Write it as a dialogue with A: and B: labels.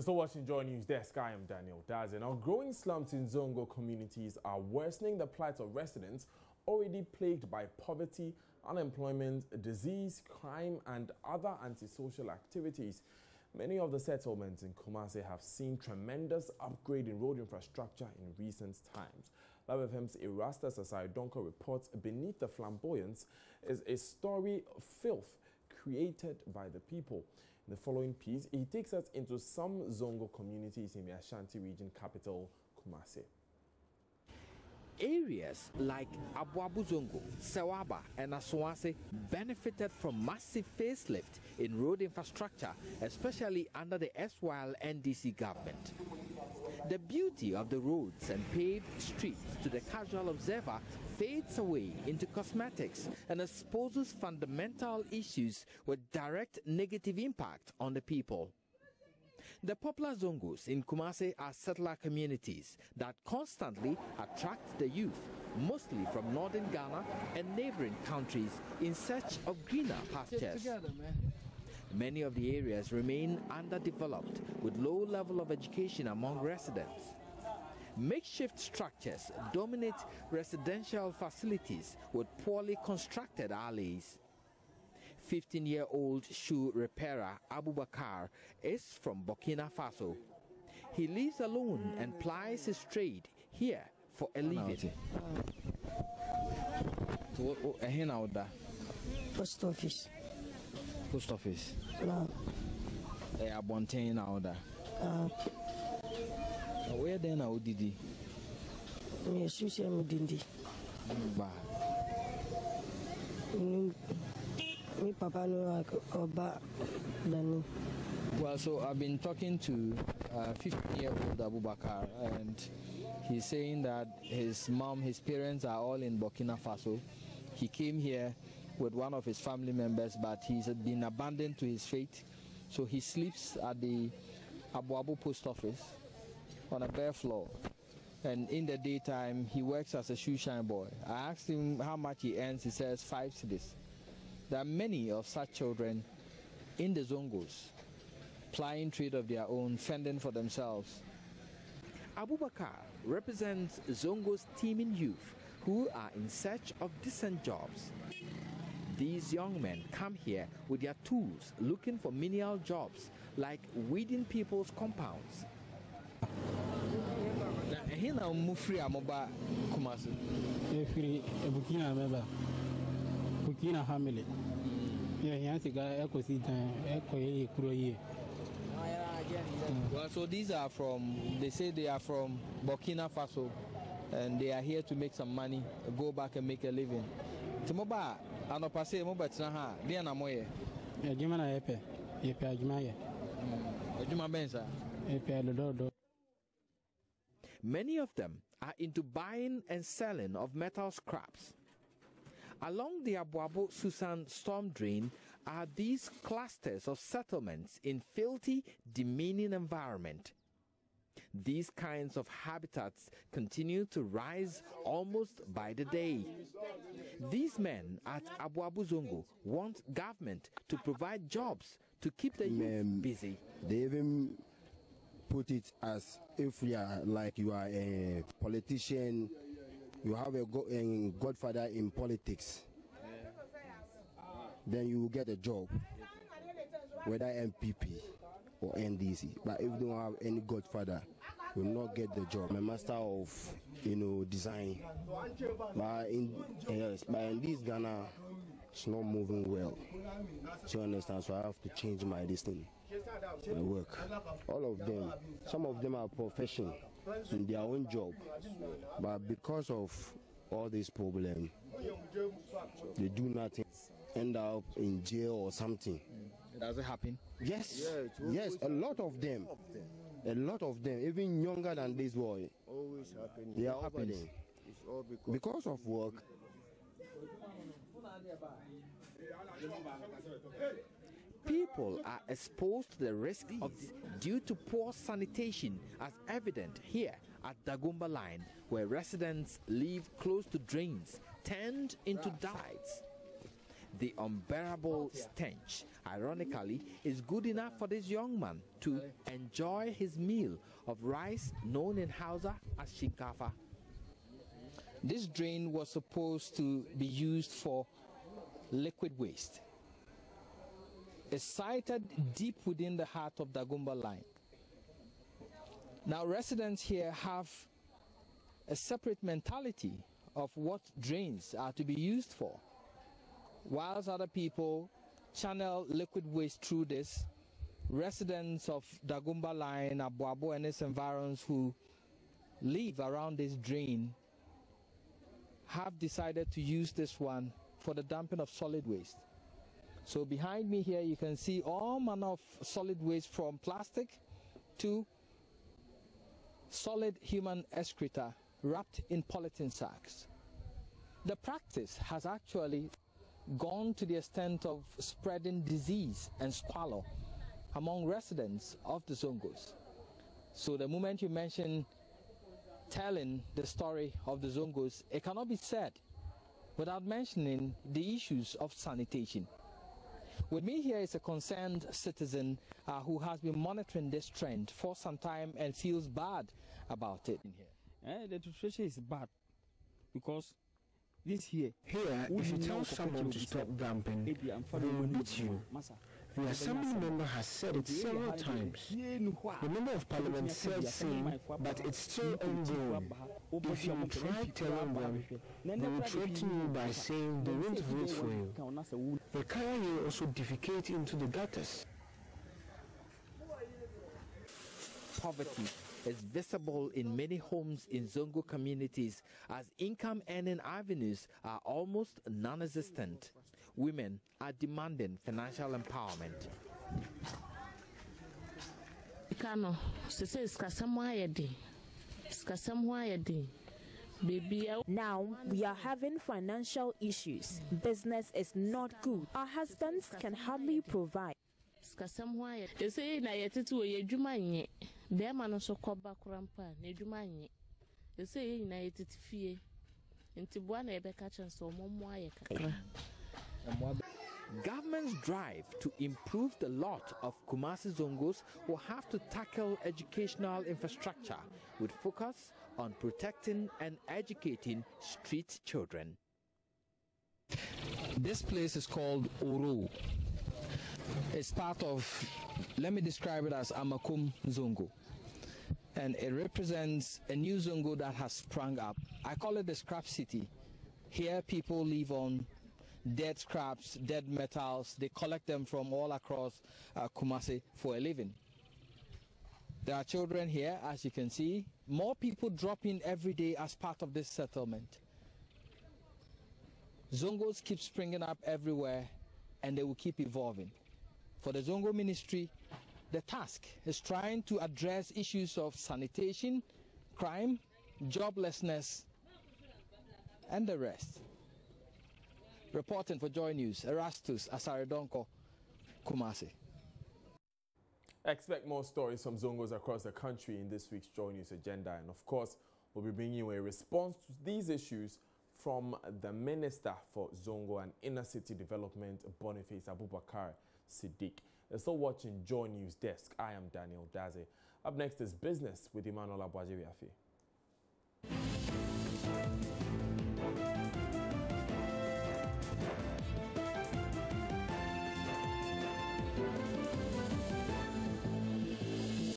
A: You're still watching JoyNews Desk. I am Daniel Dazen. Now, growing slums in Zongo communities are worsening the plight of residents already plagued by poverty, unemployment, disease, crime, and other antisocial activities. Many of the settlements in Kumasi have seen tremendous upgrade in road infrastructure in recent times. Live FM's Erastus Donko reports beneath the flamboyance is a story of filth created by the people. In the following piece, he takes us into some Zongo communities in the Ashanti region capital, Kumasi.
B: Areas like Abuabu Zongo, Sewaba and Aswase benefited from massive facelift in road infrastructure, especially under the SYL NDC government. The beauty of the roads and paved streets to the casual observer fades away into cosmetics and exposes fundamental issues with direct negative impact on the people. The popular Zongos in Kumasi are settler communities that constantly attract the youth, mostly from northern Ghana and neighboring countries in search of greener pastures. Many of the areas remain underdeveloped with low level of education among residents. Makeshift structures dominate residential facilities with poorly constructed alleys. 15-year-old shoe repairer Abubakar is from Burkina Faso. He lives alone and plies his trade here for a living.
C: Post office.
B: Post office?
C: No.
B: Abontain order. Where then now did he?
C: Me papa no oba dani.
B: Well, so I've been talking to 15-year-old Abubakar, and he's saying that his mom, his parents are all in Burkina Faso. He came here with one of his family members, but he's been abandoned to his fate. So he sleeps at the Abuabu post office on a bare floor. And in the daytime, he works as a shoe shine boy. I asked him how much he earns. He says 5 cedis. There are many of such children in the Zongos, plying trade of their own, fending for themselves. Abubakar represents Zongo's teeming youth who are in search of decent jobs. These young men come here with their tools looking for menial jobs like weeding people's compounds. Here now, Mufri Amoba Kumasi.
D: Burkina family.
B: Well, so these are from, they say they are from Burkina Faso, and they are here to make some money, go back and make a living. Timoba, ano passe mo betina ha, dia na moye.
D: Ejuma na yepe ajuma ye.
B: Ejuma benza.
D: Yepe lodo.
B: Many of them are into buying and selling of metal scraps. Along the Abuabu Susan storm drain are these clusters of settlements in filthy, demeaning environment. These kinds of habitats continue to rise almost by the day. These men at Abuabu Zongo want government to provide jobs to keep the youth busy.
E: They even put it as if you are like you are a politician, you have a godfather in politics, then you will get a job, whether MPP or NDC. But if you don't have any godfather, you will not get the job. I'm a master of design, but in this Ghana, it's not moving well. So you understand? So I have to change my destiny, my work. All of them, some of them are professional in their own job, but because of all this problem, they do nothing, end up in jail or something.
B: Does it happen?
E: Yes, yes, a lot of them. A lot of them, even younger than this boy.
F: Always happen.
E: They are happening.
F: It's all
E: because of work.
B: People are exposed to the risk due to poor sanitation, as evident here at Dagumba Line, where residents live close to drains turned into dikes. The unbearable stench, ironically, is good enough for this young man to enjoy his meal of rice known in Hausa as shinkafa. This drain was supposed to be used for liquid waste. It's sited deep within the heart of Dagumba line. Now, residents here have a separate mentality of what drains are to be used for, whilst other people channel liquid waste through this. Residents of Dagumba line, Abuabo and its environs who live around this drain have decided to use this one for the dumping of solid waste. So behind me here you can see all manner of solid waste, from plastic to solid human excreta wrapped in polythene sacks. The practice has actually gone to the extent of spreading disease and squalor among residents of the Zongos. So the moment you mention telling the story of the Zongos, it cannot be said without mentioning the issues of sanitation. With me here is a concerned citizen who has been monitoring this trend for some time and feels bad about it.
D: The situation is bad because this here,
F: if you tell someone to stop dumping, they will beat you. The assembly member has said it several times. The member of parliament said same, but it's still ongoing. If you try telling them, they will threaten you by saying they won't vote for you. The Kaya also defecate into the gutters.
B: Poverty is visible in many homes in Zongo communities as income-earning avenues are almost non-existent. Women are demanding financial empowerment.
G: Now we are having financial issues. Business is not good. Our husbands can hardly provide.
B: Government's drive to improve the lot of Kumasi Zongos will have to tackle educational infrastructure with focus on protecting and educating street children. This place is called Oro. It's part of, let me describe it as Amakum Zongo. And it represents a new Zongo that has sprung up. I call it the scrap city. Here people live on dead scraps, dead metals. They collect them from all across Kumasi for a living. There are children here, as you can see. More people drop in every day as part of this settlement. Zongos keep springing up everywhere, and they will keep evolving. For the Zongo ministry, the task is trying to address issues of sanitation, crime, joblessness, and the rest. Reporting for JoyNews, Erastus Asaredonko, Kumasi.
A: Expect more stories from Zongos across the country in this week's JoyNews agenda. And of course, we'll be bringing you a response to these issues from the Minister for Zongo and Inner City Development, Boniface Abubakar Siddiq. You're still watching JoyNews Desk. I am Daniel Daze. Up next is Business with Emmanuel Abwajiriafi.